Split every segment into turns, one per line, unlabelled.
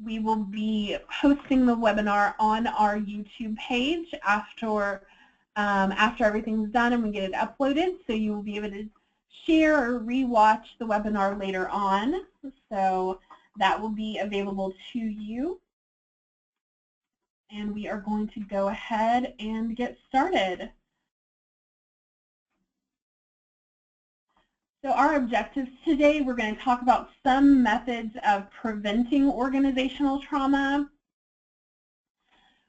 We will be posting the webinar on our YouTube page after everything's done and we get it uploaded, so you will be able to share or rewatch the webinar later on. So that will be available to you. And we are going to go ahead and get started. So our objectives today, we're going to talk about some methods of preventing organizational trauma,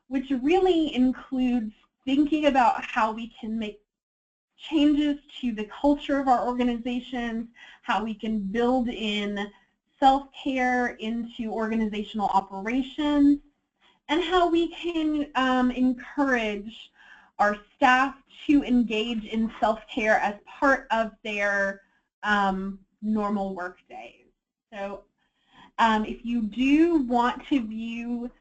which really includes thinking about how we can make changes to the culture of our organizations, how we can build in self-care into organizational operations, and how we can encourage our staff to engage in self-care as part of their normal work days. So if you do want to view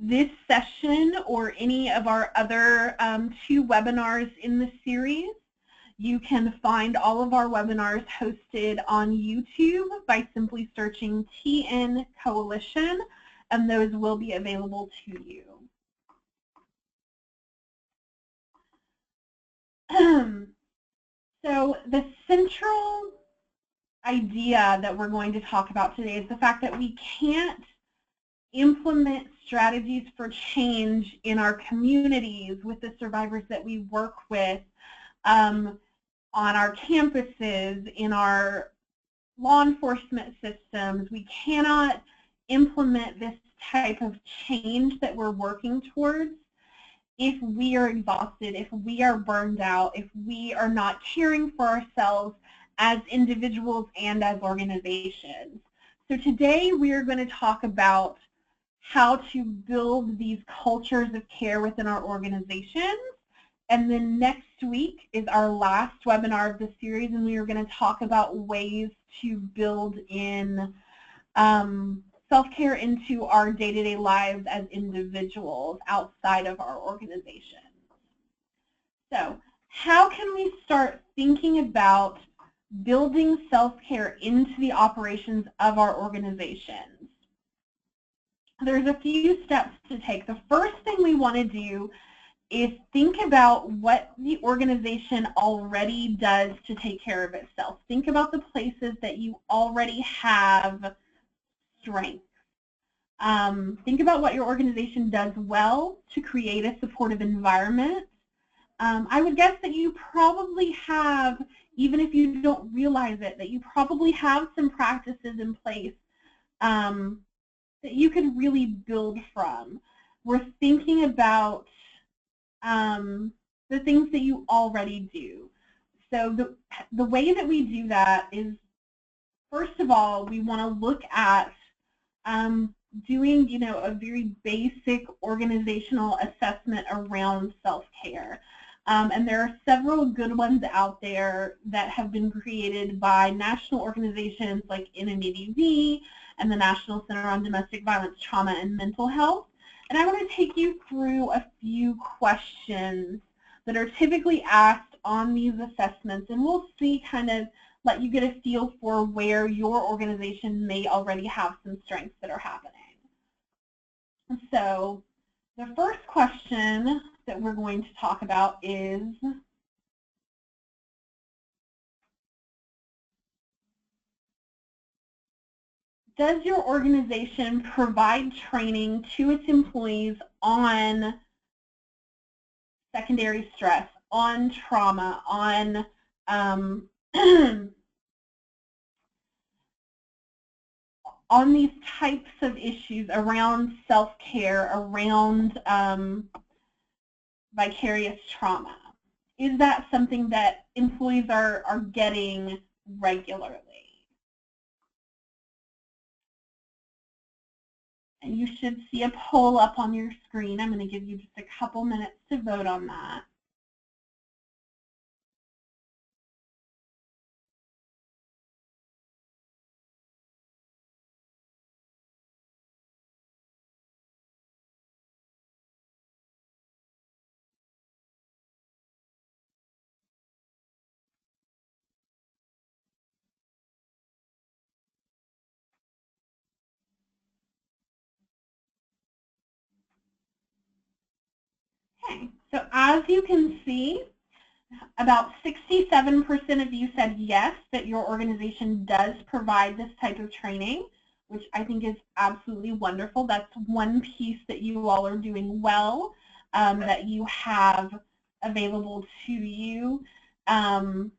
this session or any of our other 2 webinars in the series, you can find all of our webinars hosted on YouTube by simply searching TN Coalition, and those will be available to you. So the central idea that we're going to talk about today is the fact that we can't implement strategies for change in our communities with the survivors that we work with on our campuses, in our law enforcement systems. We cannot implement this type of change that we're working towards if we are exhausted, if we are burned out, if we are not caring for ourselves as individuals and as organizations. So today we are going to talk about how to build these cultures of care within our organizations. And then next week is our last webinar of the series, and we are going to talk about ways to build in self-care into our day-to-day lives as individuals outside of our organizations. So how can we start thinking about building self-care into the operations of our organizations? There's a few steps to take. The first thing we want to do is think about what the organization already does to take care of itself. Think about the places that you already have strength. Think about what your organization does well to create a supportive environment. I would guess that you probably have, even if you don't realize it, that you probably have some practices in place that you could really build from. We're thinking about the things that you already do. So the way that we do that is, first of all, we want to look at doing, a very basic organizational assessment around self-care. And there are several good ones out there that have been created by national organizations like NMEDV and the National Center on Domestic Violence, Trauma, and Mental Health. And I want to take you through a few questions that are typically asked on these assessments, and we'll see, kind of let you get a feel for where your organization may already have some strengths that are happening. So the first question that we're going to talk about is, does your organization provide training to its employees on secondary stress, on trauma, on on these types of issues around self-care, around vicarious trauma? Is that something that employees are getting regularly? And you should see a poll up on your screen. I'm going to give you just a couple minutes to vote on that. So as you can see, about 67% of you said yes, that your organization does provide this type of training, which I think is absolutely wonderful. That's one piece that you all are doing well, that you have available to you to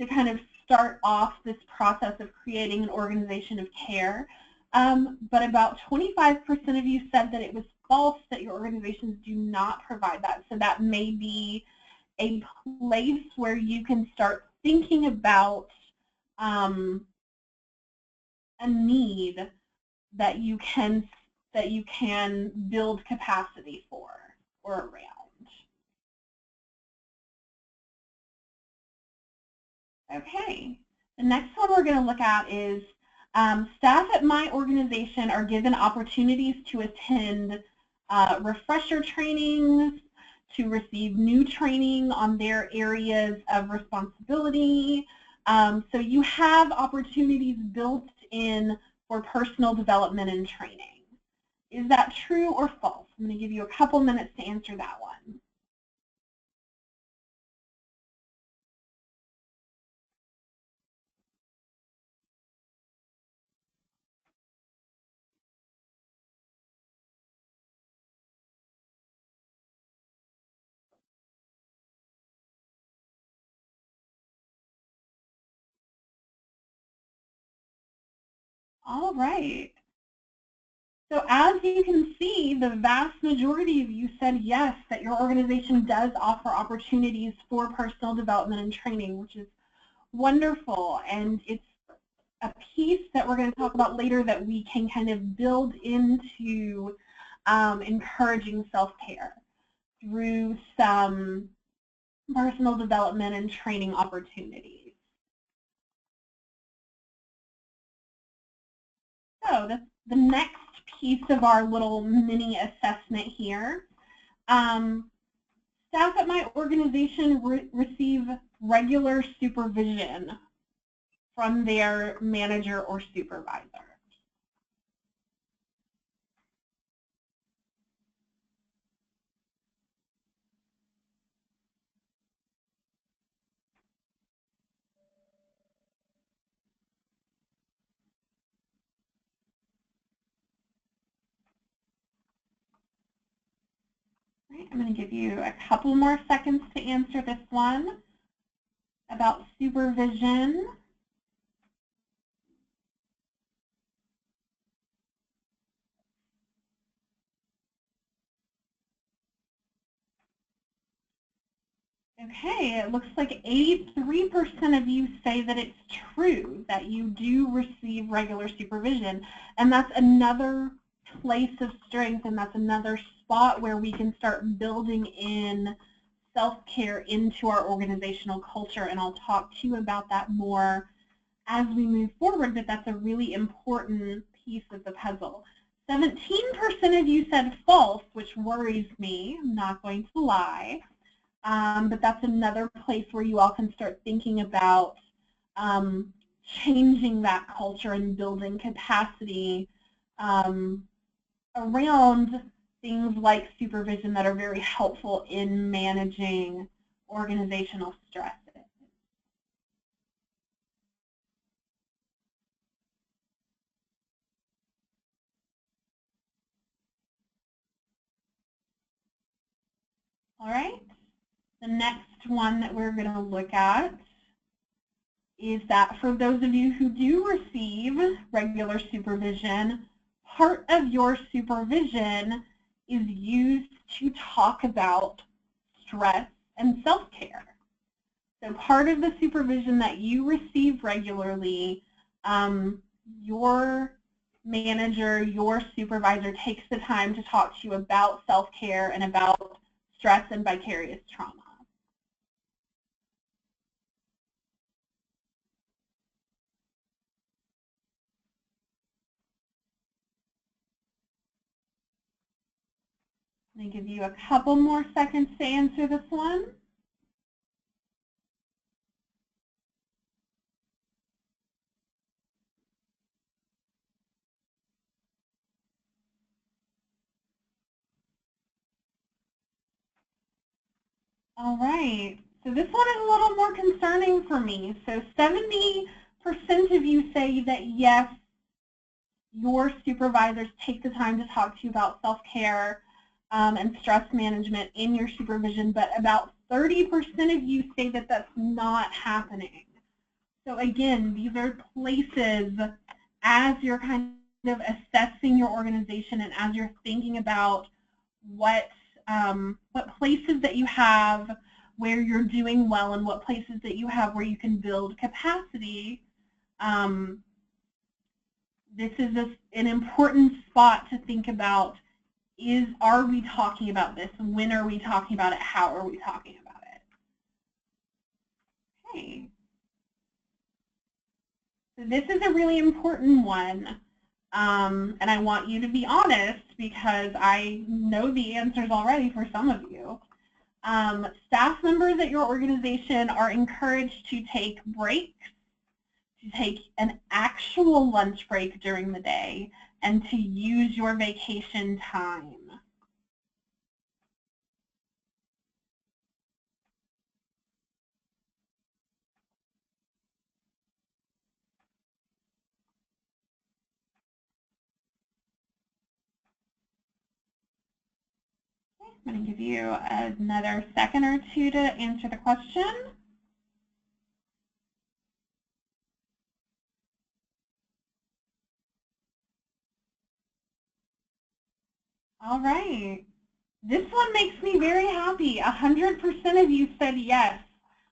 kind of start off this process of creating an organization of care. But about 25% of you said that it was false, that your organizations do not provide that. So that may be a place where you can start thinking about a need that you can build capacity for or around. Okay, the next one we're going to look at is staff at my organization are given opportunities to attend refresher trainings, to receive new training on their areas of responsibility. So you have opportunities built in for personal development and training. Is that true or false? I'm going to give you a couple minutes to answer that one. All right. So as you can see, the vast majority of you said yes, that your organization does offer opportunities for personal development and training, which is wonderful. And it's a piece that we're going to talk about later that we can kind of build into encouraging self-care through some personal development and training opportunities. So the next piece of our little mini assessment here. Staff at my organization receive regular supervision from their manager or supervisor. Right, I'm going to give you a couple more seconds to answer this one about supervision. Okay, it looks like 83% of you say that it's true that you do receive regular supervision, and that's another place of strength, and that's another spot where we can start building in self-care into our organizational culture, and I'll talk to you about that more as we move forward, but that's a really important piece of the puzzle. 17% of you said false, which worries me, I'm not going to lie. But that's another place where you all can start thinking about changing that culture and building capacity around things like supervision that are very helpful in managing organizational stresses. All right. The next one that we're going to look at is that for those of you who do receive regular supervision, part of your supervision is used to talk about stress and self-care. So part of the supervision that you receive regularly, your manager, your supervisor takes the time to talk to you about self-care and about stress and vicarious trauma. I'm going to give you a couple more seconds to answer this one. All right. So this one is a little more concerning for me. So 70% of you say that yes, your supervisors take the time to talk to you about self-care and stress management in your supervision, but about 30% of you say that that's not happening. So again, these are places as you're kind of assessing your organization and as you're thinking about what places that you have where you're doing well and what places that you have where you can build capacity. This is an important spot to think about. Are we talking about this? When are we talking about it? How are we talking about it? Okay. So this is a really important one. And I want you to be honest because I know the answers already for some of you. Staff members at your organization are encouraged to take breaks, to take an actual lunch break during the day, and to use your vacation time. I'm going to give you another second or two to answer the question. All right. This one makes me very happy. 100% of you said yes,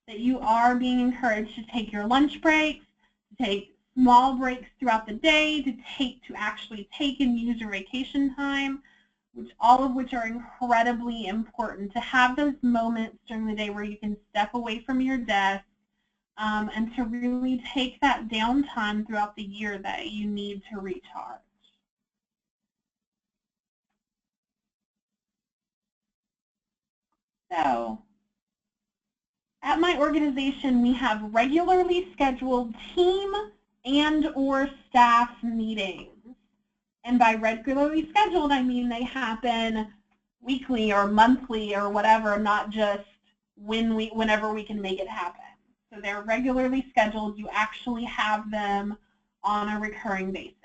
that you are being encouraged to take your lunch breaks, to take small breaks throughout the day, to actually take and use your vacation time, all of which are incredibly important, to have those moments during the day where you can step away from your desk and to really take that downtime throughout the year that you need to recharge. So, at my organization, we have regularly scheduled team and or staff meetings. And by regularly scheduled, I mean they happen weekly or monthly or whatever, not just whenever we can make it happen. So they're regularly scheduled. You actually have them on a recurring basis.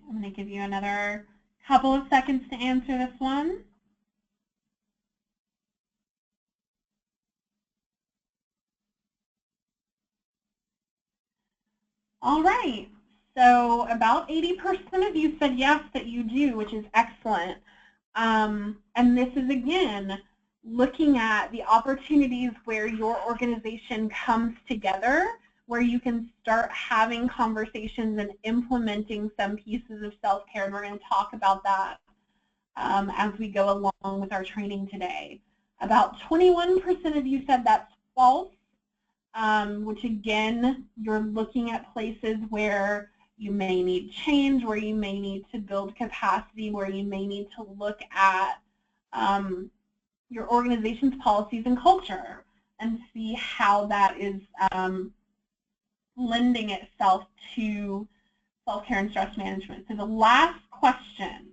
I'm going to give you another couple of seconds to answer this one. All right. So about 80% of you said yes, that you do, which is excellent. And this is, again, looking at the opportunities where your organization comes together, where you can start having conversations and implementing some pieces of self-care. And we're going to talk about that as we go along with our training today. About 21% of you said that's false, which again, you're looking at places where you may need change, where you may need to build capacity, where you may need to look at your organization's policies and culture and see how that is lending itself to self-care and stress management. So the last question,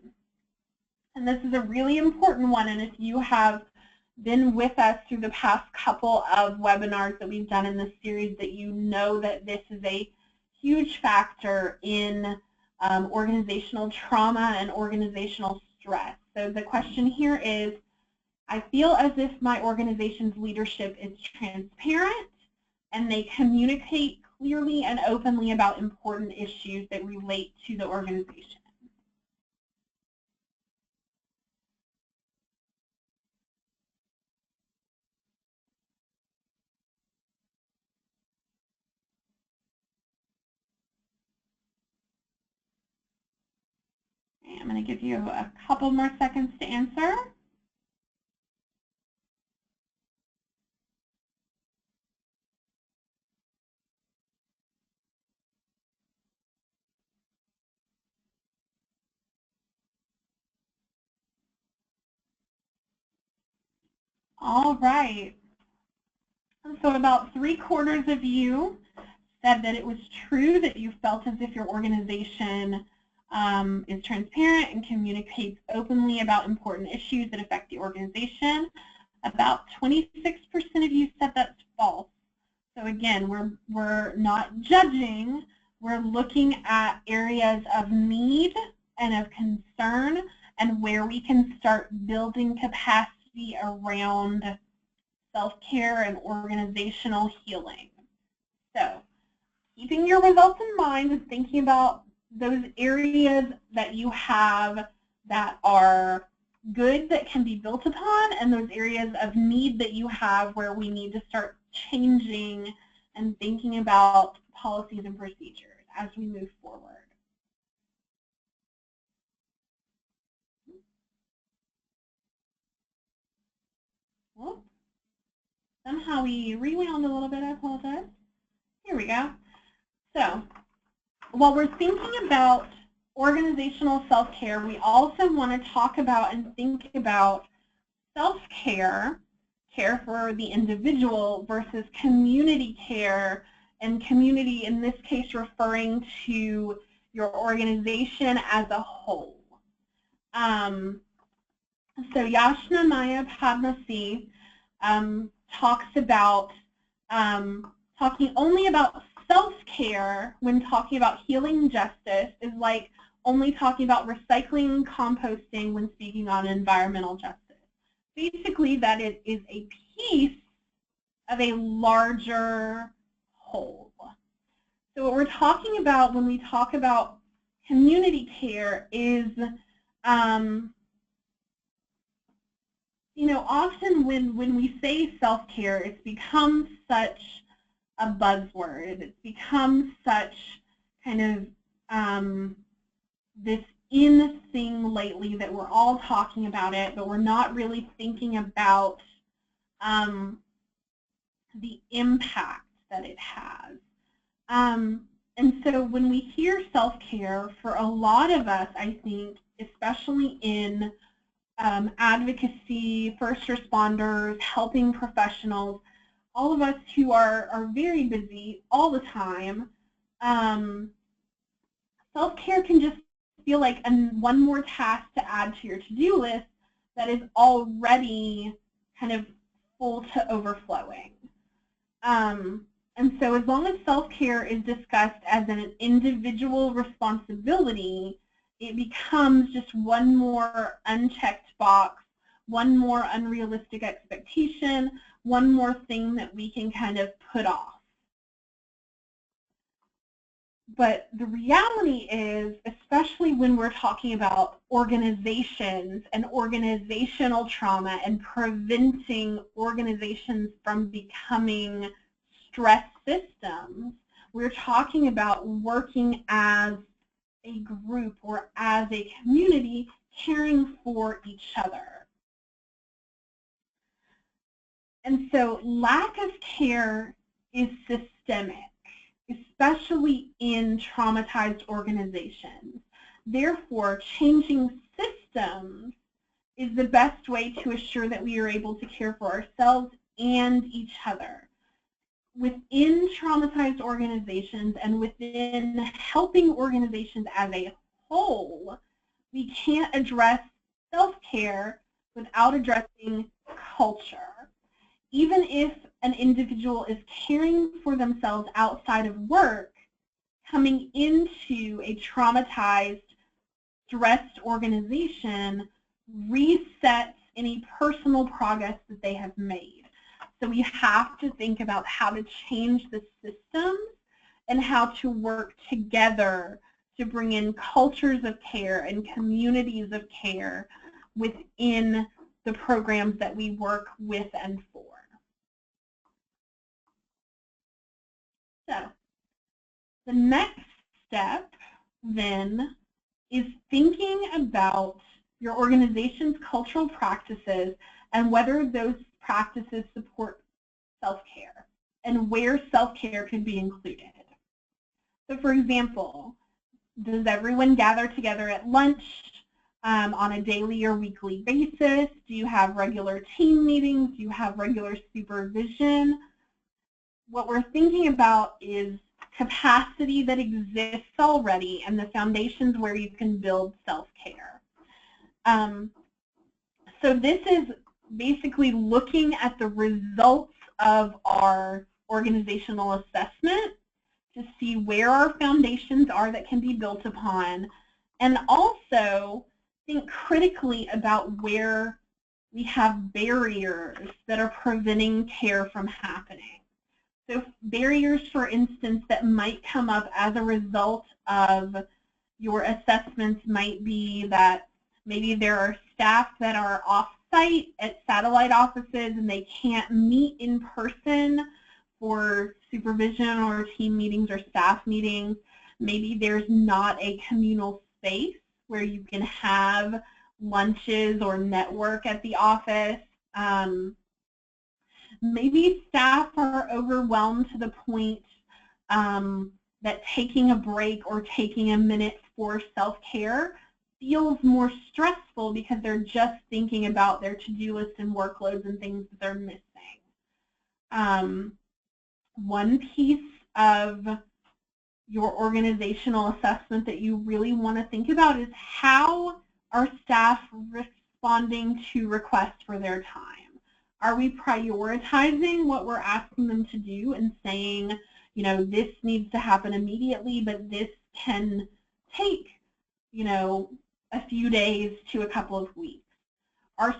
and this is a really important one, and if you have been with us through the past couple of webinars that we've done in this series, that you know that this is a huge factor in organizational trauma and organizational stress. So the question here is, I feel as if my organization's leadership is transparent and they communicate clearly and openly about important issues that relate to the organization. I'm going to give you a couple more seconds to answer. All right. So about 3/4 of you said that it was true that you felt as if your organization is transparent and communicates openly about important issues that affect the organization. About 26% of you said that's false. So again, we're not judging. We're looking at areas of need and of concern and where we can start building capacity around self-care and organizational healing. So keeping your results in mind is thinking about those areas that you have that are good that can be built upon and those areas of need that you have where we need to start changing and thinking about policies and procedures as we move forward. Well, somehow we rewound a little bit, I apologize. Here we go. So while we're thinking about organizational self-care, we also want to talk about and think about self-care, care for the individual versus community care, and community in this case referring to your organization as a whole. So Yashna Maya Padmasi talks about talking only about self-care when talking about healing justice is like only talking about recycling and composting when speaking on environmental justice. Basically, that it is a piece of a larger whole. So what we're talking about when we talk about community care is, you know, often when we say self-care, it's become such a buzzword. It's become such kind of this in thing lately that we're all talking about it, but we're not really thinking about the impact that it has. And so when we hear self-care, for a lot of us, I think, especially in advocacy, first responders, helping professionals, all of us who are very busy all the time, self-care can just feel like one more task to add to your to-do list that is already kind of full to overflowing. And so as long as self-care is discussed as an individual responsibility, it becomes just one more unchecked box, one more unrealistic expectation, one more thing that we can kind of put off. But the reality is, especially when we're talking about organizations and organizational trauma and preventing organizations from becoming stress systems, we're talking about working as a group or as a community caring for each other. And so lack of care is systemic, especially in traumatized organizations. Therefore, changing systems is the best way to assure that we are able to care for ourselves and each other. Within traumatized organizations and within helping organizations as a whole, we can't address self-care without addressing culture. Even if an individual is caring for themselves outside of work, coming into a traumatized, stressed organization resets any personal progress that they have made. So we have to think about how to change the systems and how to work together to bring in cultures of care and communities of care within the programs that we work with and for. So the next step then is thinking about your organization's cultural practices and whether those practices support self-care and where self-care can be included. So for example, does everyone gather together at lunch on a daily or weekly basis? Do you have regular team meetings? Do you have regular supervision? What we're thinking about is capacity that exists already, and the foundations where you can build self-care. So this is basically looking at the results of our organizational assessment to see where our foundations are that can be built upon, and also think critically about where we have barriers that are preventing care from happening. So barriers, for instance, that might come up as a result of your assessments might be that maybe there are staff that are off-site at satellite offices and they can't meet in person for supervision or team meetings or staff meetings. Maybe there's not a communal space where you can have lunches or network at the office. Maybe staff are overwhelmed to the point that taking a break or taking a minute for self-care feels more stressful because they're just thinking about their to-do list and workloads and things that they're missing. One piece of your organizational assessment that you really want to think about is how are staff responding to requests for their time? Are we prioritizing what we're asking them to do and saying, you know, this needs to happen immediately, but this can take, you know, a few days to a couple of weeks? Do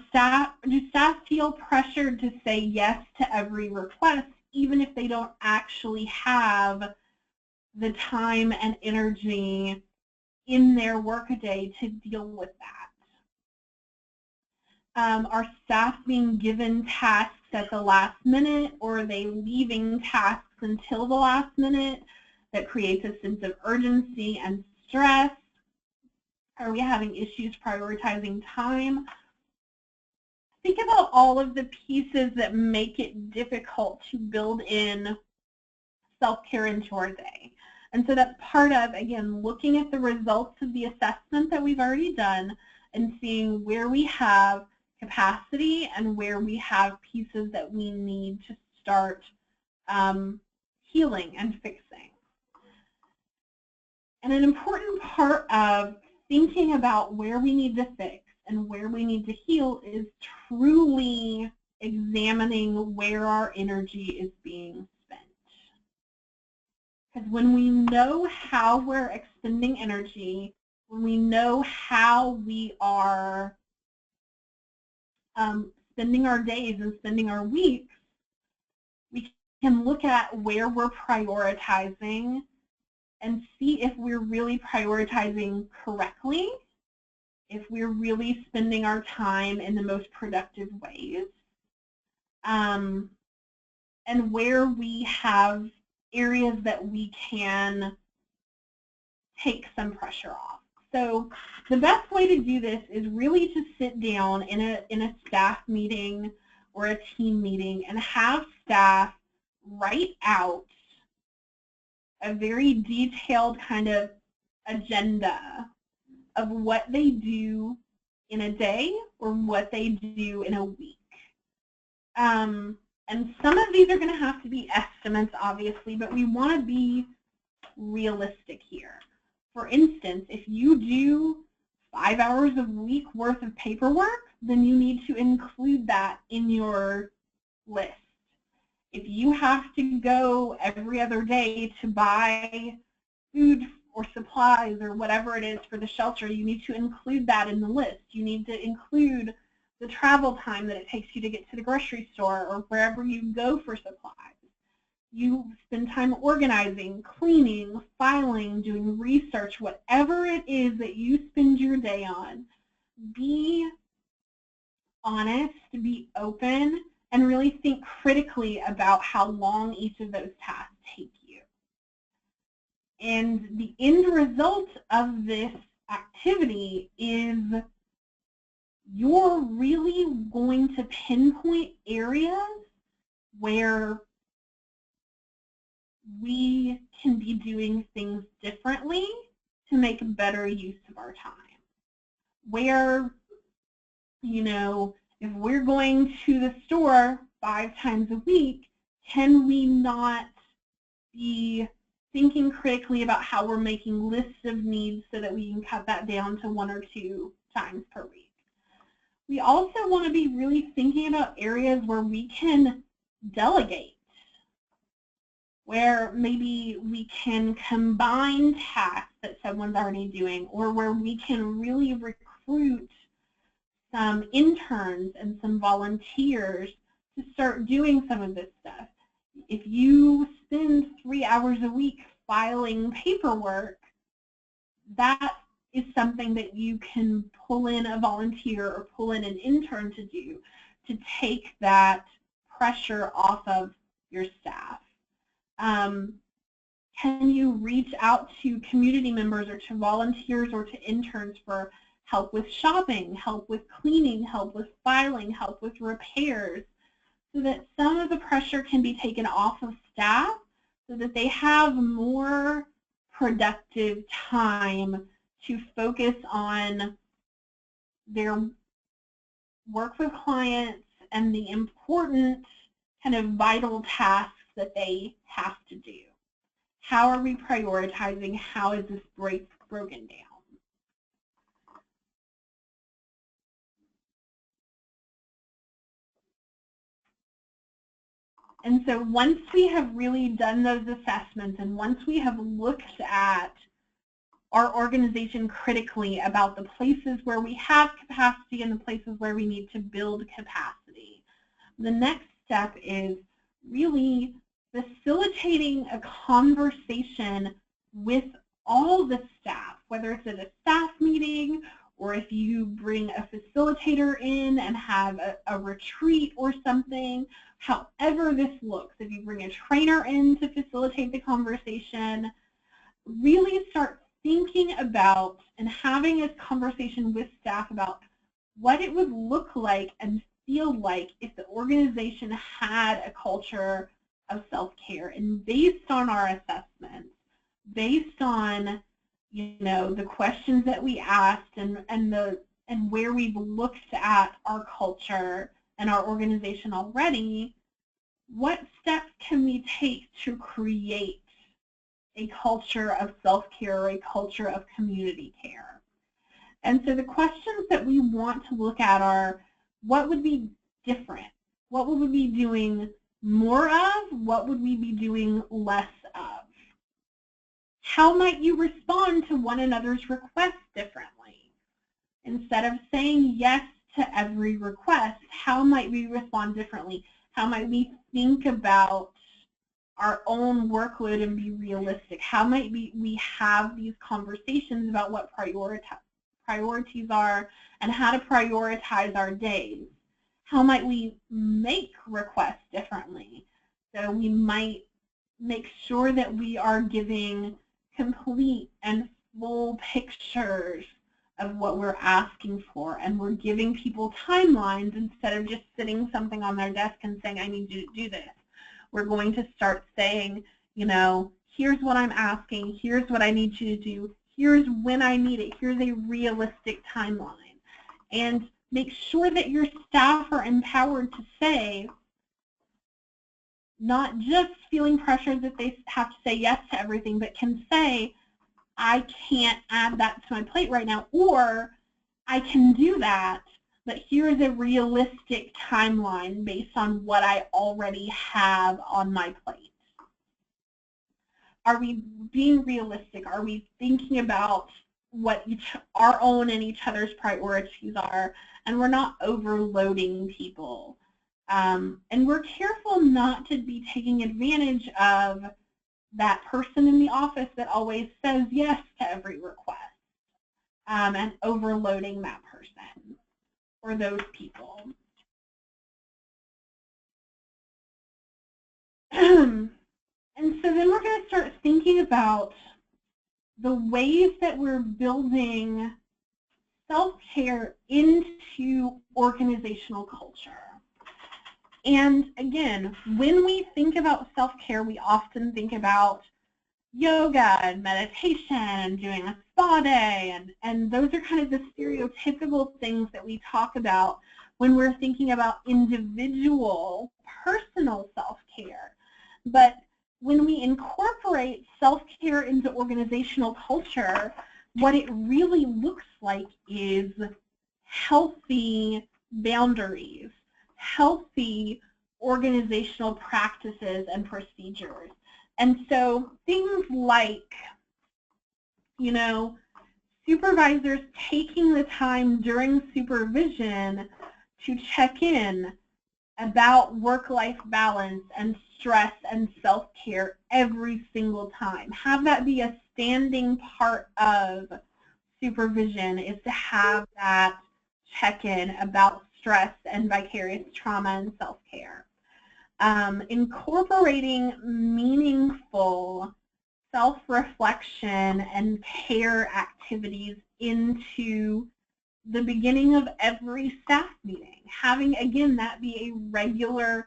staff feel pressured to say yes to every request, even if they don't actually have the time and energy in their workday to deal with that? Are staff being given tasks at the last minute, or are they leaving tasks until the last minute that creates a sense of urgency and stress? Are we having issues prioritizing time? Think about all of the pieces that make it difficult to build in self-care into our day. And so that's part of, again, looking at the results of the assessment that we've already done and seeing where we have capacity and where we have pieces that we need to start healing and fixing. And an important part of thinking about where we need to fix and where we need to heal is truly examining where our energy is being spent. Because when we know how we're expending energy, when we know how we are spending our days and spending our weeks, we can look at where we're prioritizing and see if we're really prioritizing correctly, if we're really spending our time in the most productive ways, and where we have areas that we can take some pressure off. So the best way to do this is really to sit down in a staff meeting or a team meeting and have staff write out a very detailed kind of agenda of what they do in a day or what they do in a week. And some of these are going to have to be estimates, obviously, but we want to be realistic here. For instance, if you do 5 hours a week worth of paperwork, then you need to include that in your list. If you have to go every other day to buy food or supplies or whatever it is for the shelter, you need to include that in the list. You need to include the travel time that it takes you to get to the grocery store or wherever you go for supplies. You spend time organizing, cleaning, filing, doing research, whatever it is that you spend your day on. Be honest, be open, and really think critically about how long each of those tasks take you. And the end result of this activity is you're really going to pinpoint areas where we can be doing things differently to make better use of our time. Where, you know, if we're going to the store 5 times a week, can we not be thinking critically about how we're making lists of needs so that we can cut that down to 1 or 2 times per week. We also want to be really thinking about areas where we can delegate, where maybe we can combine tasks that someone's already doing, or where we can really recruit some interns and some volunteers to start doing some of this stuff. If you spend 3 hours a week filing paperwork, that is something that you can pull in a volunteer or pull in an intern to do to take that pressure off of your staff. Can you reach out to community members or to volunteers or to interns for help with shopping, help with cleaning, help with filing, help with repairs, so that some of the pressure can be taken off of staff so that they have more productive time to focus on their work with clients and the important kind of vital tasks that they have to do. How are we prioritizing? How is this broken down? And so once we have really done those assessments and once we have looked at our organization critically about the places where we have capacity and the places where we need to build capacity, the next step is really facilitating a conversation with all the staff, whether it's at a staff meeting or if you bring a facilitator in and have a retreat or something, however this looks. If you bring a trainer in to facilitate the conversation, really start thinking about and having a conversation with staff about what it would look like and feel like if the organization had a culture of self-care. And based on our assessments, based on the questions that we asked and where we've looked at our culture and our organization already, what steps can we take to create a culture of self-care or a culture of community care? And so the questions that we want to look at are, what would be different? What would we be doing more of? What would we be doing less of? How might you respond to one another's requests differently? Instead of saying yes to every request, how might we respond differently? How might we think about our own workload and be realistic? How might we have these conversations about what priorities are and how to prioritize our days? How might we make requests differently? So we might make sure that we are giving complete and full pictures of what we're asking for, and we're giving people timelines instead of just sitting something on their desk and saying, I need you to do this. We're going to start saying, here's what I'm asking, here's what I need you to do, here's when I need it, here's a realistic timeline. And make sure that your staff are empowered to say, not just feeling pressured that they have to say yes to everything, but can say, I can't add that to my plate right now, or I can do that, but here's a realistic timeline based on what I already have on my plate. Are we being realistic? Are we thinking about what our own and each other's priorities are, and we're not overloading people? And we're careful not to be taking advantage of that person in the office that always says yes to every request and overloading that person or those people. And so then we're going to start thinking about the ways that we're building self-care into organizational culture. And again, when we think about self-care, we often think about yoga and meditation and doing a spa day, and those are kind of the stereotypical things that we talk about when we're thinking about individual, personal self-care. But when we incorporate self-care into organizational culture, what it really looks like is healthy boundaries, healthy organizational practices and procedures. And so things like, you know, supervisors taking the time during supervision to check in about work-life balance and stress and self-care every single time. Have that be a standing part of supervision, is to have that check-in about stress and vicarious trauma and self-care. Incorporating meaningful self-reflection and care activities into the beginning of every staff meeting. Having, again, that be a regular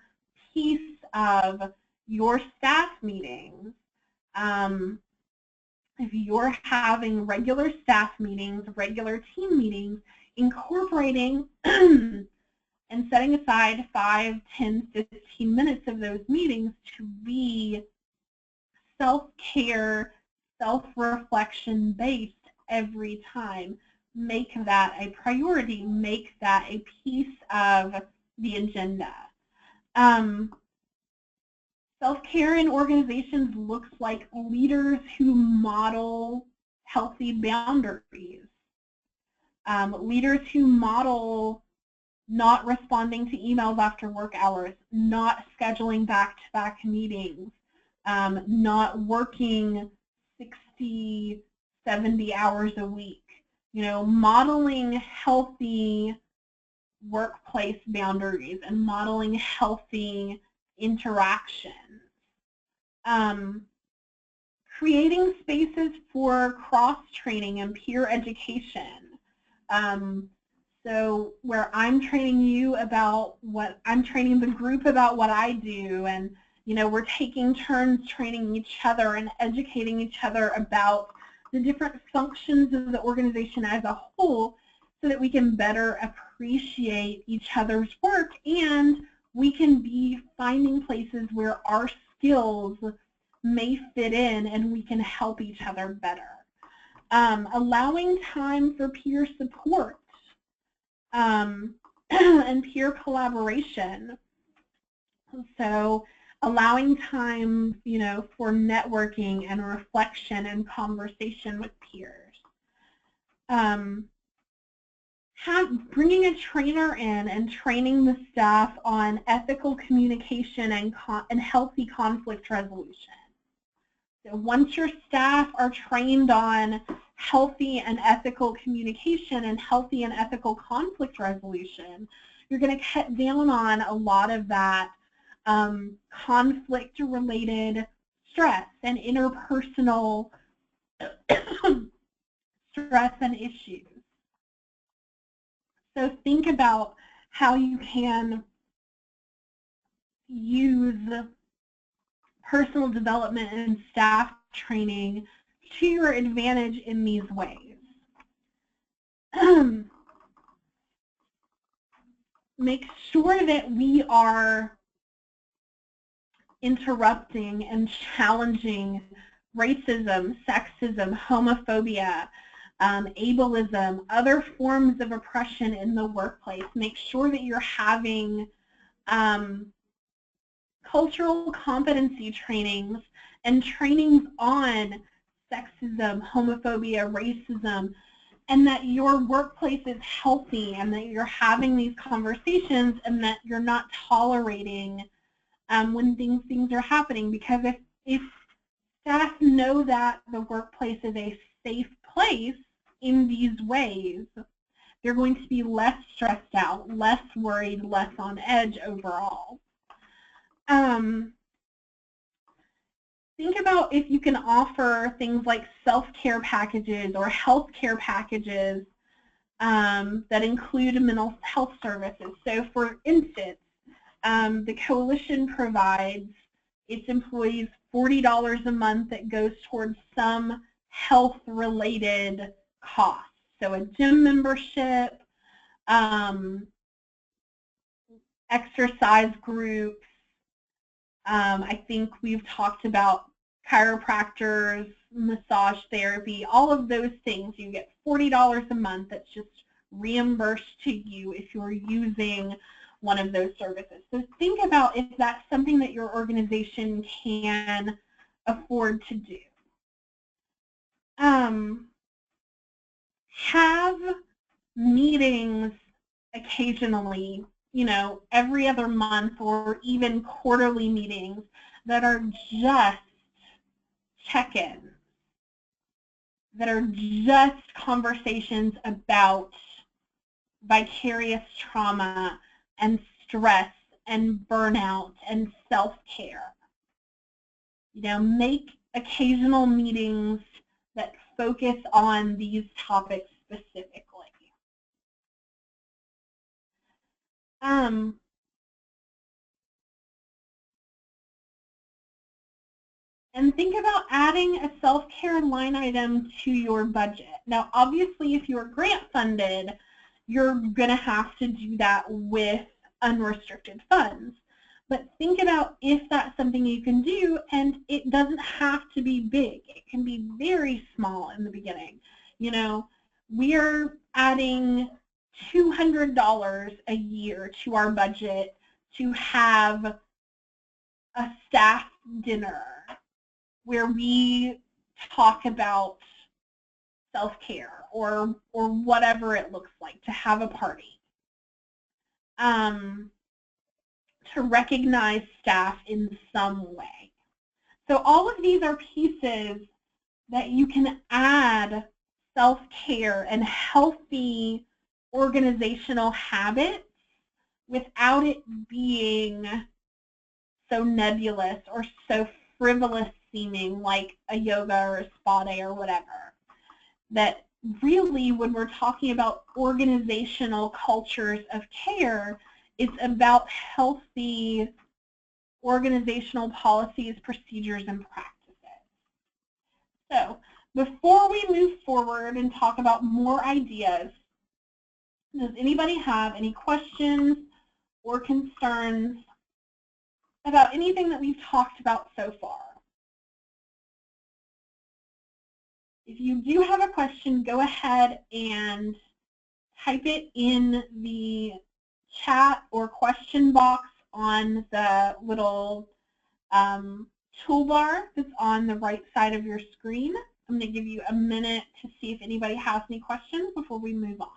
piece of your staff meetings. If you're having regular staff meetings, regular team meetings, incorporating and setting aside 5, 10, 15 minutes of those meetings to be self-care, self-reflection based every time. Make that a priority. Make that a piece of the agenda. Self-care in organizations looks like leaders who model healthy boundaries. Leaders who model not responding to emails after work hours, not scheduling back-to-back meetings, not working 60, 70 hours a week. You know, modeling healthy workplace boundaries and modeling healthy interactions. Creating spaces for cross-training and peer education. So where I'm training you about what, I'm training the group about what I do, and you know, we're taking turns training each other and educating each other about the different functions of the organization as a whole, so that we can better appreciate each other's work, and we can be finding places where our skills may fit in and we can help each other better. Allowing time for peer support and peer collaboration. So allowing time, you know, for networking and reflection and conversation with peers. Bringing a trainer in and training the staff on ethical communication and healthy conflict resolution. So once your staff are trained on healthy and ethical communication and healthy and ethical conflict resolution, you're going to cut down on a lot of that conflict-related stress and interpersonal stress and issues. So think about how you can use personal development and staff training to your advantage in these ways. Make sure that we are interrupting and challenging racism, sexism, homophobia, ableism, other forms of oppression in the workplace. Make sure that you're having cultural competency trainings and trainings on sexism, homophobia, racism, and that your workplace is healthy and that you're having these conversations and that you're not tolerating when things are happening. Because if staff know that the workplace is a safe place in these ways, they're going to be less stressed out, less worried, less on edge overall. Think about if you can offer things like self-care packages or health care packages that include mental health services. So for instance, the coalition provides its employees $40 a month that goes towards some health-related costs. So a gym membership, exercise groups, I think we've talked about chiropractors, massage therapy, all of those things. You get $40 a month that's just reimbursed to you if you're using one of those services. So think about if that's something that your organization can afford to do. Have meetings occasionally, every other month or even quarterly meetings that are just check-ins, that are just conversations about vicarious trauma and stress and burnout and self-care. Make occasional meetings that focus on these topics specifically. And think about adding a self-care line item to your budget. Now, obviously, if you're grant funded, you're going to have to do that with unrestricted funds. But think about if that's something you can do, and it doesn't have to be big. It can be very small in the beginning. We are adding $200 a year to our budget to have a staff dinner where we talk about self-care or whatever it looks like, to have a party, to recognize staff in some way. So all of these are pieces that you can add self-care and healthy organizational habits without it being so nebulous or so frivolous seeming, like a yoga or a spa day or whatever. That really, when we're talking about organizational cultures of care, it's about healthy organizational policies, procedures, and practices. So before we move forward and talk about more ideas, does anybody have any questions or concerns about anything that we've talked about so far? If you do have a question, go ahead and type it in the chat or question box on the little toolbar that's on the right side of your screen. I'm going to give you a minute to see if anybody has any questions before we move on.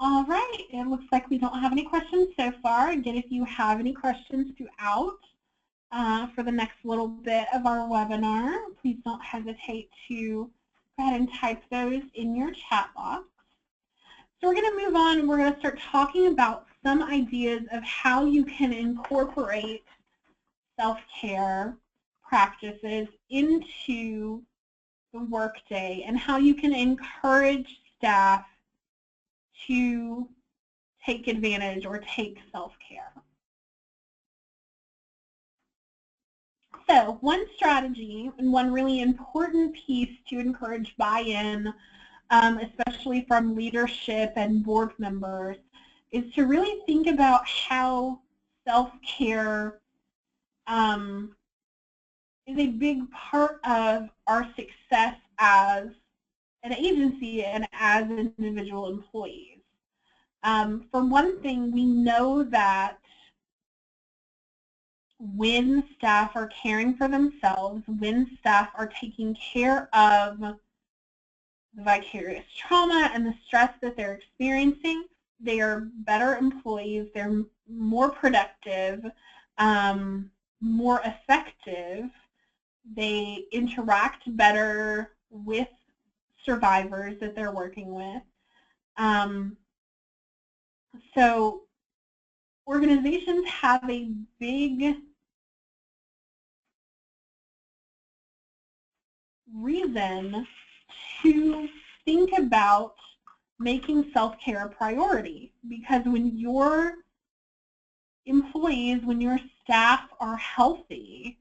All right, it looks like we don't have any questions so far. Again, if you have any questions throughout for the next little bit of our webinar, please don't hesitate to go ahead and type those in your chat box. So we're going to move on and we're going to start talking about some ideas of how you can incorporate self-care practices into the workday and how you can encourage staff to take advantage or take self-care. So one strategy and one really important piece to encourage buy-in, especially from leadership and board members, is to really think about how self-care is a big part of our success as an agency and as individual employees. For one thing, we know that when staff are caring for themselves, when staff are taking care of the vicarious trauma and the stress that they're experiencing, they are better employees, they're more productive, more effective, they interact better with survivors that they're working with. So organizations have a big reason to think about making self-care a priority, because when your employees, when your staff are healthy,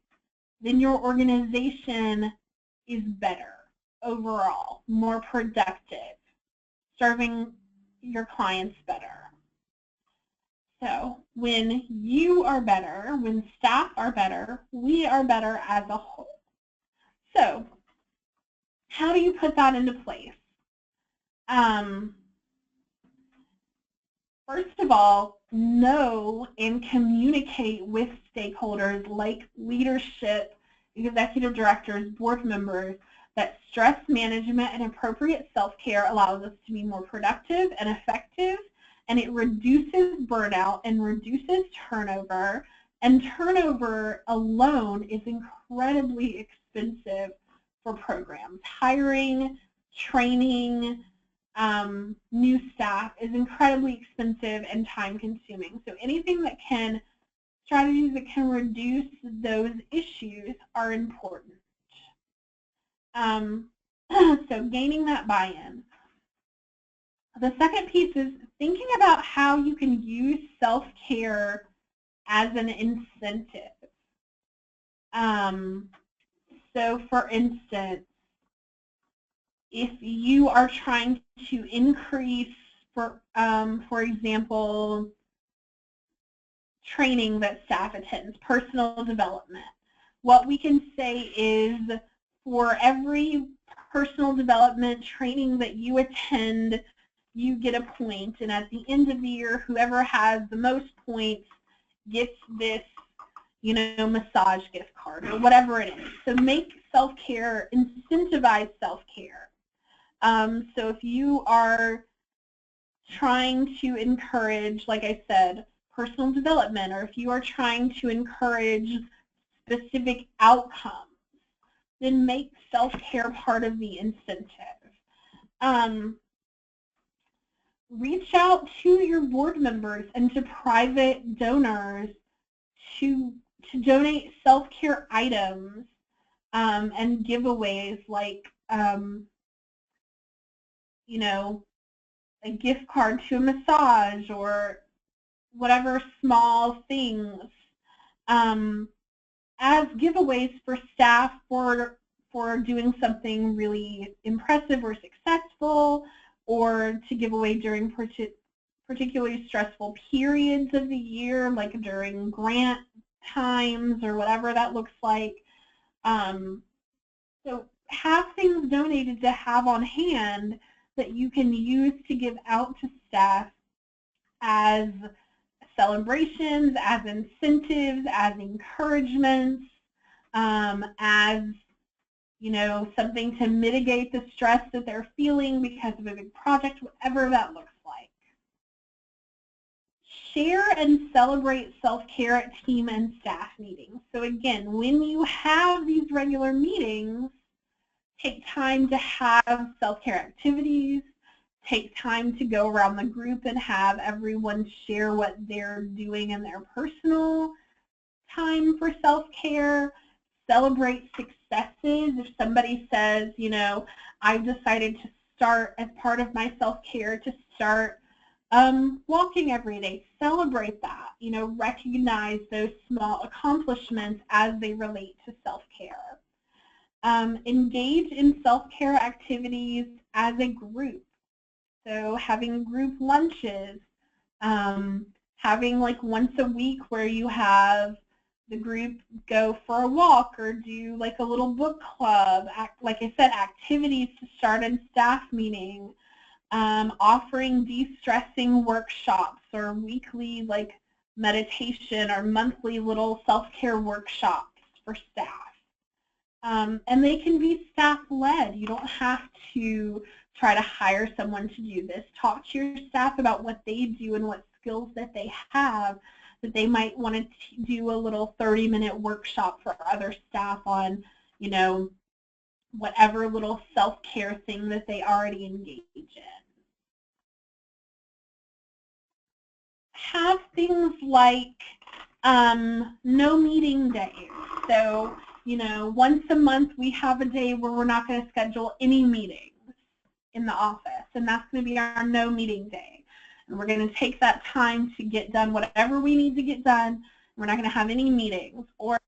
then your organization is better overall, more productive, serving your clients better. So when you are better, when staff are better, we are better as a whole. So how do you put that into place? First of all, know and communicate with stakeholders like leadership, executive directors, board members, that stress management and appropriate self-care allows us to be more productive and effective, and it reduces burnout and reduces turnover, and turnover alone is incredibly expensive for programs. Hiring, training, new staff is incredibly expensive and time-consuming. So anything that can, strategies that can reduce those issues are important. So gaining that buy-in. The second piece is thinking about how you can use self-care as an incentive. So for instance, if you are trying to increase, for example, training that staff attends, personal development, what we can say is for every personal development training that you attend, you get a point, and at the end of the year, whoever has the most points gets this, you know, massage gift card or whatever it is. So make self-care, incentivize self-care. So if you are trying to encourage, like I said, personal development, or if you are trying to encourage specific outcomes, then make self-care part of the incentive. Reach out to your board members and to private donors to donate self-care items and giveaways like, you know, a gift card to a massage or whatever small things as giveaways for staff for doing something really impressive or successful, or to give away during particularly stressful periods of the year, like during grant times or whatever that looks like. So have things donated to have on hand that you can use to give out to staff as celebrations, as incentives, as encouragements, as, you know, something to mitigate the stress that they're feeling because of a big project, whatever that looks like. Share and celebrate self-care at team and staff meetings. So again, when you have these regular meetings, take time to have self-care activities, take time to go around the group and have everyone share what they're doing in their personal time for self-care. Celebrate successes. If somebody says, you know, I've decided to start, as part of my self-care, to start walking every day, celebrate that. You know, recognize those small accomplishments as they relate to self-care. Engage in self-care activities as a group. So having group lunches, having like once a week where you have the group go for a walk or do like a little book club, like I said, activities to start in staff meeting, offering de-stressing workshops or weekly like meditation or monthly little self-care workshops for staff. And they can be staff-led. You don't have to try to hire someone to do this. Talk to your staff about what they do and what skills that they have, that they might want to do a little 30-minute workshop for other staff on, you know, whatever little self-care thing that they already engage in. Have things like no meeting days. So, You know, once a month we have a day where we're not going to schedule any meetings in the office, and that's going to be our no meeting day. And we're going to take that time to get done whatever we need to get done. We're not going to have any meetings. Or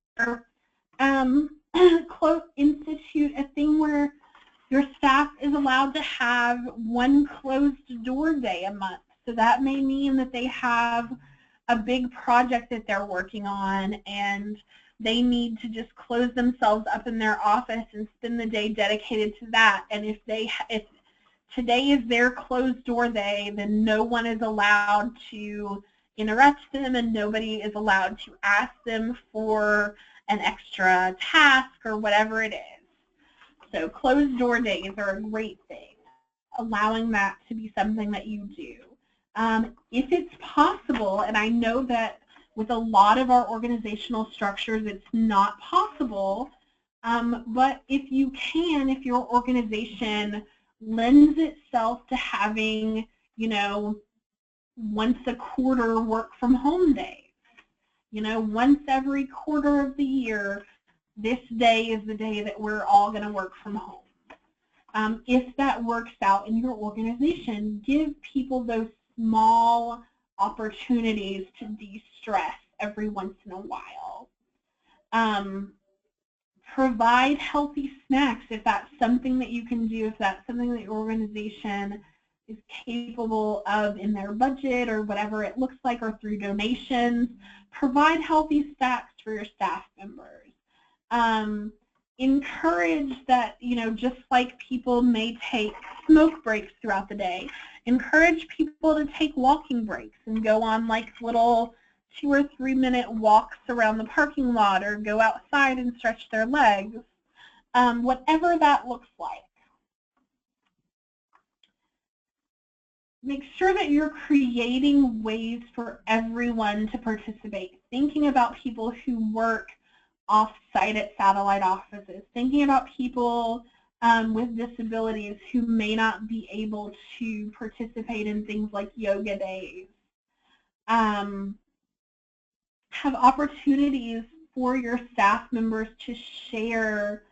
institute a thing where your staff is allowed to have one closed door day a month. So that may mean that they have a big project that they're working on and they need to just close themselves up in their office and spend the day dedicated to that. And if today is their closed door day, then no one is allowed to interrupt them and nobody is allowed to ask them for an extra task or whatever it is. So closed door days are a great thing, allowing that to be something that you do. If it's possible, and I know that with a lot of our organizational structures it's not possible, but if you can, if your organization lends itself to having, you know, once a quarter work from home days, you know, once every quarter of the year, this day is the day that we're all going to work from home. If that works out in your organization, give people those small opportunities to de-stress every once in a while. Provide healthy snacks if that's something that you can do, if that's something that your organization is capable of in their budget or whatever it looks like, or through donations. Provide healthy snacks for your staff members. Encourage that, you know, just like people may take smoke breaks throughout the day, encourage people to take walking breaks and go on like little 2 or 3 minute walks around the parking lot or go outside and stretch their legs, whatever that looks like. Make sure that you're creating ways for everyone to participate, thinking about people who work off-site at satellite offices, thinking about people with disabilities who may not be able to participate in things like yoga days. Have opportunities for your staff members to share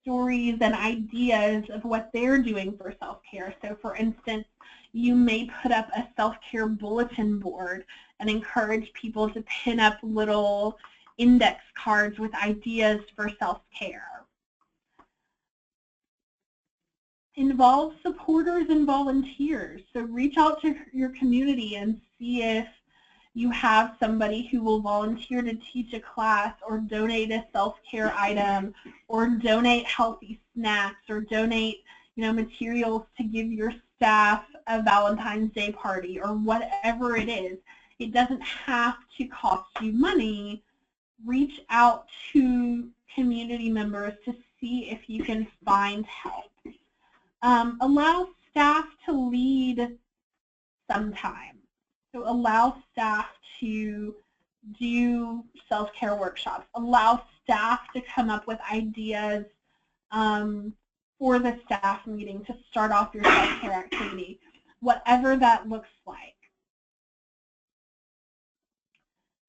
stories and ideas of what they're doing for self-care. So for instance, you may put up a self-care bulletin board and encourage people to pin up little index cards with ideas for self-care. Involve supporters and volunteers. So reach out to your community and see if you have somebody who will volunteer to teach a class or donate a self-care item or donate healthy snacks or donate, you know, materials to give your staff a Valentine's Day party or whatever it is. It doesn't have to cost you money. Reach out to community members to see if you can find help. Allow staff to lead sometime. So allow staff to do self-care workshops. Allow staff to come up with ideas for the staff meeting to start off your self-care activity, whatever that looks like.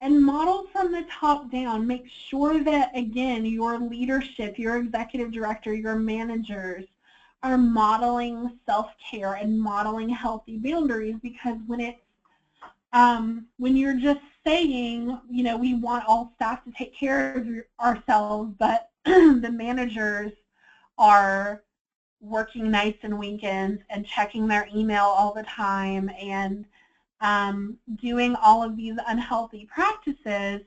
And model from the top down. Make sure that, again, your leadership, your executive director, your managers are modeling self-care and modeling healthy boundaries, because when you're just saying, you know, we want all staff to take care of ourselves, but the managers are working nights and weekends and checking their email all the time and doing all of these unhealthy practices,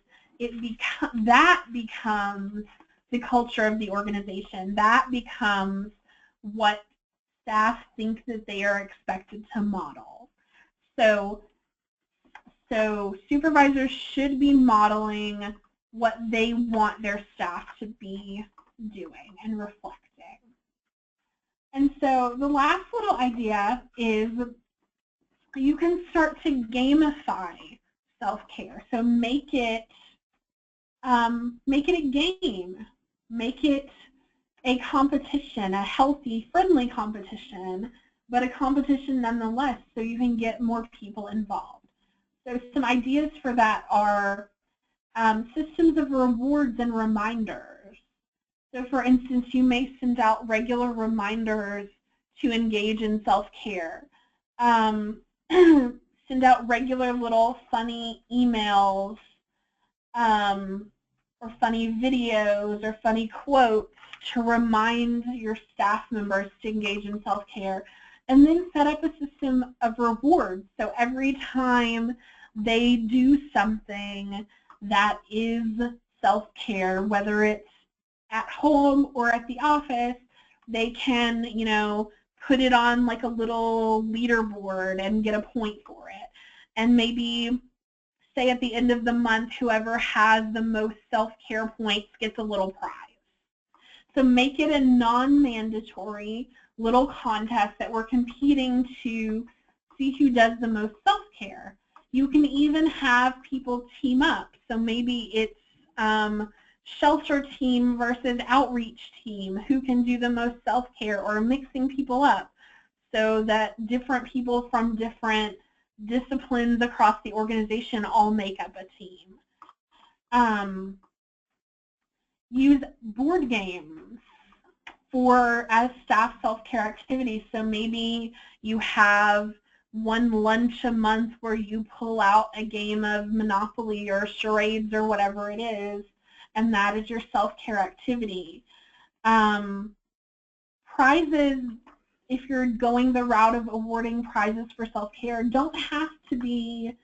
that becomes the culture of the organization. That becomes what staff think that they are expected to model. So supervisors should be modeling what they want their staff to be doing and reflecting. And so the last little idea is you can start to gamify self-care. So make it a game. Make it a competition, a healthy, friendly competition, but a competition nonetheless, so you can get more people involved. So some ideas for that are systems of rewards and reminders. So for instance, you may send out regular reminders to engage in self-care. Send out regular little funny emails or funny videos or funny quotes to remind your staff members to engage in self-care. And then set up a system of rewards. So every time they do something that is self-care, whether it's at home or at the office, they can, you know, put it on like a little leaderboard and get a point for it. And maybe say at the end of the month, whoever has the most self-care points gets a little prize. So make it a non-mandatory little contest that we're competing to see who does the most self-care. You can even have people team up. So maybe it's shelter team versus outreach team, who can do the most self-care, or mixing people up so that different people from different disciplines across the organization all make up a team. Use board games as staff self-care activities. So maybe you have one lunch a month where you pull out a game of Monopoly or charades or whatever it is, and that is your self-care activity. Prizes, if you're going the route of awarding prizes for self-care, don't have to be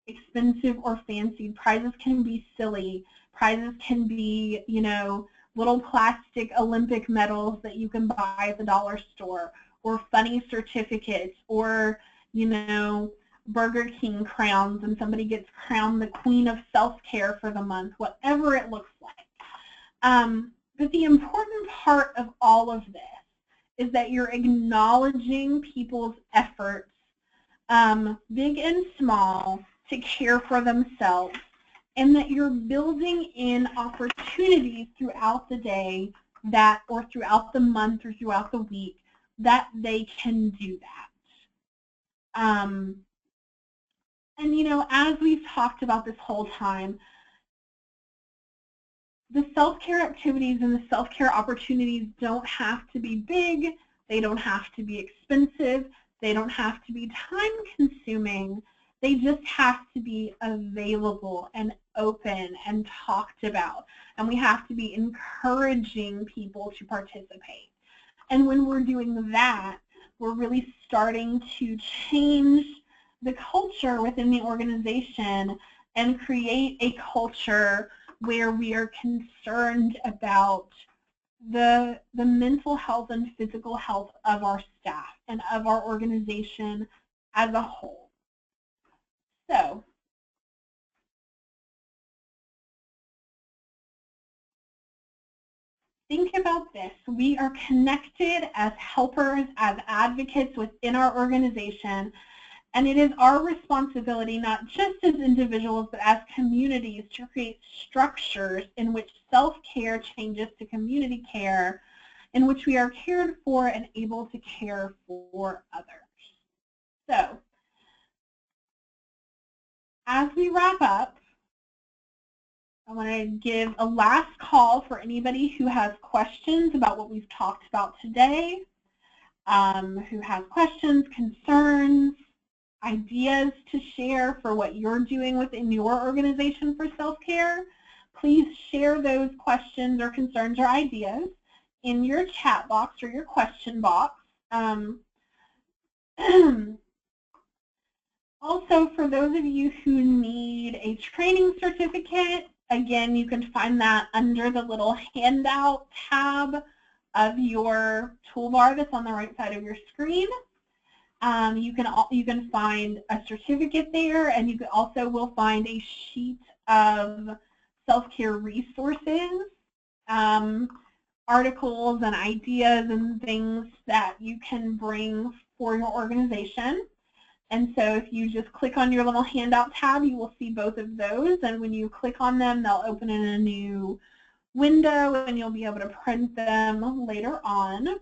expensive or fancy. Prizes can be silly. Prizes can be, you know, little plastic Olympic medals that you can buy at the dollar store, or funny certificates, or, you know, Burger King crowns, and somebody gets crowned the queen of self-care for the month, whatever it looks like. But the important part of all of this is that you're acknowledging people's efforts, big and small, to care for themselves, and that you're building in opportunities throughout the day or throughout the month or throughout the week that they can do that. And you know, as we've talked about this whole time, the self-care activities and the self-care opportunities don't have to be big, they don't have to be expensive, they don't have to be time-consuming, they just have to be available and open and talked about, and we have to be encouraging people to participate. And when we're doing that, we're really starting to change the culture within the organization and create a culture where we are concerned about the mental health and physical health of our staff and of our organization as a whole. So, think about this. We are connected as helpers, as advocates within our organization, and it is our responsibility, not just as individuals, but as communities, to create structures in which self-care changes to community care, in which we are cared for and able to care for others. So, as we wrap up, I want to give a last call for anybody who has questions about what we've talked about today, who has questions, concerns, ideas to share for what you're doing within your organization for self-care. Please share those questions or concerns or ideas in your chat box or your question box. Also, for those of you who need a training certificate, again, you can find that under the little handout tab of your toolbar that's on the right side of your screen. You can find a certificate there, and you also will find a sheet of self-care resources, articles and ideas and things that you can bring for your organization. And so if you just click on your little handout tab, you will see both of those, and when you click on them, they'll open in a new window, and you'll be able to print them later on.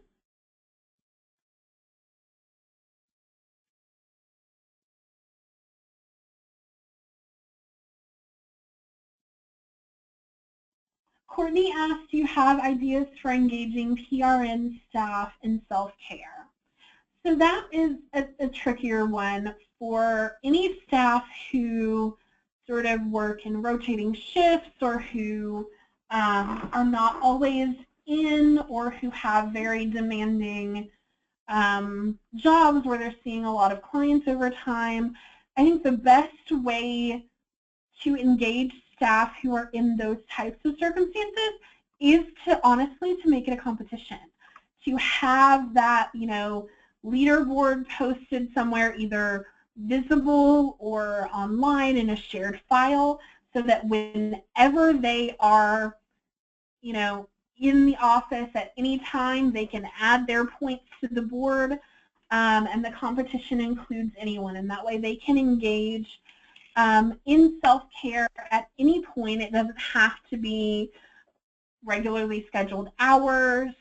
Courtney asked, do you have ideas for engaging PRN staff in self-care? So that is a trickier one for any staff who sort of work in rotating shifts or who are not always in or who have very demanding jobs where they're seeing a lot of clients over time. I think the best way to engage staff who are in those types of circumstances is to honestly to make it a competition, to have that, you know, leaderboard posted somewhere, either visible or online in a shared file, so that whenever they are, you know, in the office at any time, they can add their points to the board, and the competition includes anyone, and that way they can engage in self-care at any point. It doesn't have to be regularly scheduled hours,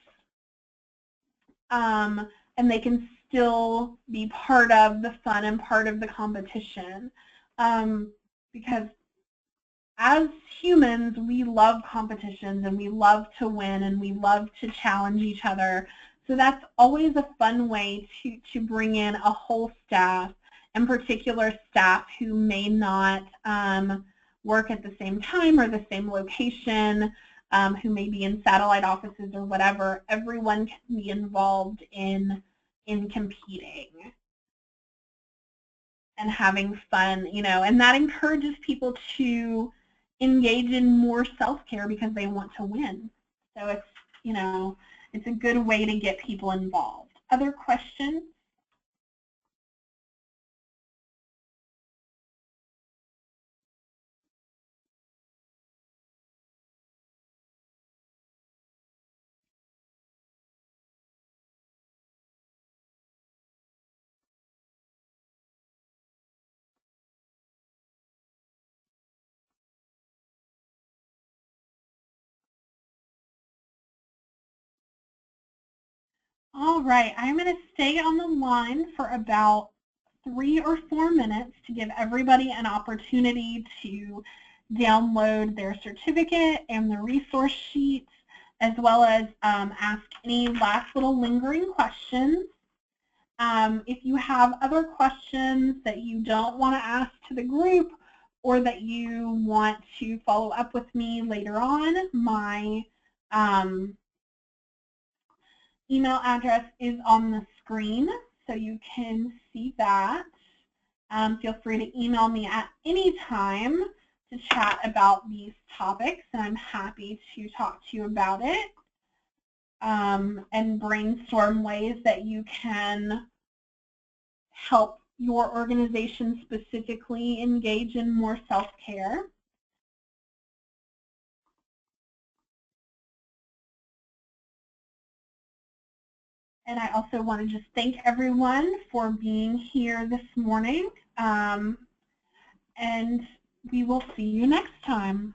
and they can still be part of the fun and part of the competition, because as humans, we love competitions and we love to win and we love to challenge each other. So that's always a fun way to bring in a whole staff, in particular staff who may not work at the same time or the same location, who may be in satellite offices or whatever. Everyone can be involved in competing and having fun, you know, and that encourages people to engage in more self-care because they want to win. So it's, you know, it's a good way to get people involved. Other questions? All right, I'm going to stay on the line for about 3 or 4 minutes to give everybody an opportunity to download their certificate and the resource sheets, as well as ask any last little lingering questions. If you have other questions that you don't want to ask to the group or that you want to follow up with me later on, my email address is on the screen, so you can see that. Feel free to email me at any time to chat about these topics, and I'm happy to talk to you about it and brainstorm ways that you can help your organization specifically engage in more self-care. And I also want to just thank everyone for being here this morning. And we will see you next time.